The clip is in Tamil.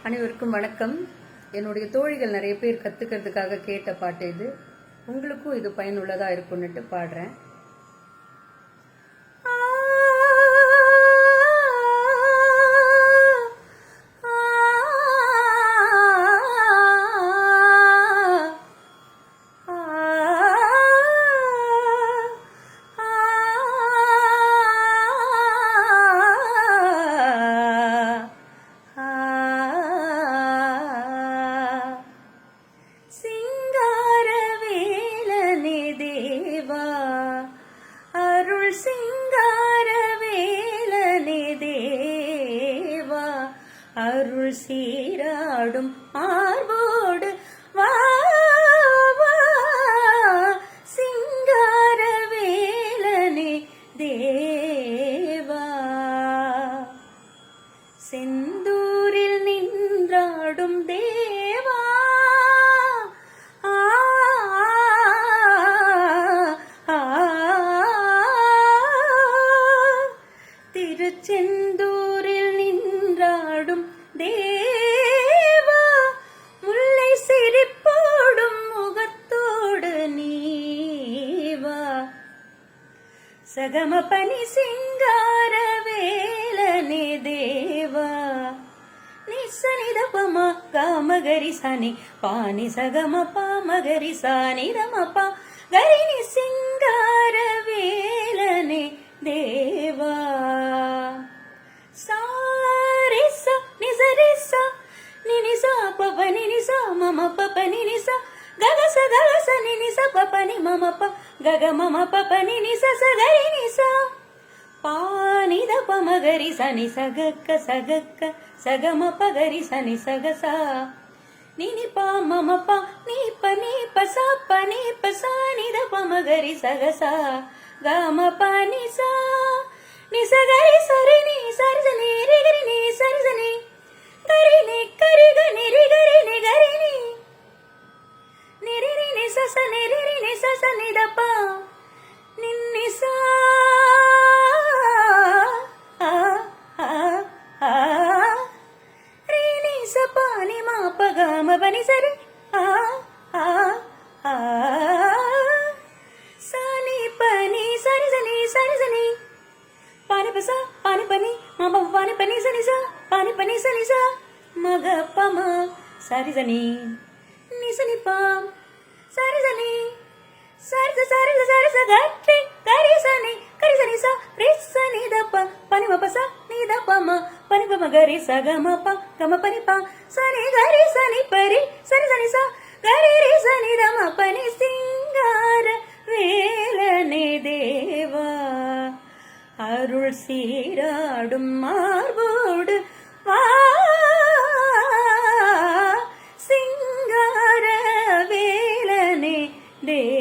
அனைவருக்கும் வணக்கம். என்னுடைய தோழிகள் நிறைய பேர் கத்துக்கிறதுக்காக கேட்ட பாட்டு இது. உங்களுக்கும் இது பயனுள்ளதா இருக்கும்னுட்டு பாடுறேன். அருள் சிங்கார வேலனே தேவா, அருள் சீராடும் மார்போடு வா வா, சிங்கார வேலனே தேவா. செந்தூரில் நின்றாடும் தேவா, திருச்செந்தூரில் நின்றாடும் தேவா, முல்லை சிரிப்போடும் முகத்தோடு நீவா, சகம பனி சிங்கார வேலனே தேவா. நிசனித பமா காமகரி சனி பானி சகம பாமகரி சானி ரமபா கரினி சிங்கார வேலனே தேவா. சாரிசா நிசரிசா நினிசா பப நினிசா மம பப நினிசா ககச ககச நினிசா பப நி மம ப கக மம பப நினிசா சகரி நிசா பானித பமகரி சனி சகக்க சகக்க சகம பகரி சனி சகசா நினி பா மம பா நீ ப நீ ப சா ப நீ ப சா நித பமகரி சகசா கம ப நிசா நிசகரி சரி நீ சரி நீ ரிகரி நீ சரி நீ கரி நீ கரி க நிரி கரி நி கரி நீ நிரி நி சச நிரி நி சச நித பா நின்னி சா ரி நி ச பா நி மா ப க ம ப நி சரி சா நி ப நி சரி சனி சரி சனி பானி பசா பானி பனி மம பானி பனி சனி சா பானி பனி சனி சா மக பம சரி சனி நி சனி பா சரி சனி சரி சரி சரி சரி கரி சனி சா ரி சனி த ப பனி ம பசா நி த ப ம பனி ப ம கரி ச க ம ப க ம பனி பா சனி கரி சனி பரி சரி சனி சா கரி ரி சனி த ம பனி சிங்கார வேலனே தேவா, அருள் சீராடும் மார்போடு வா, சிங்கார வேலனே தேவா.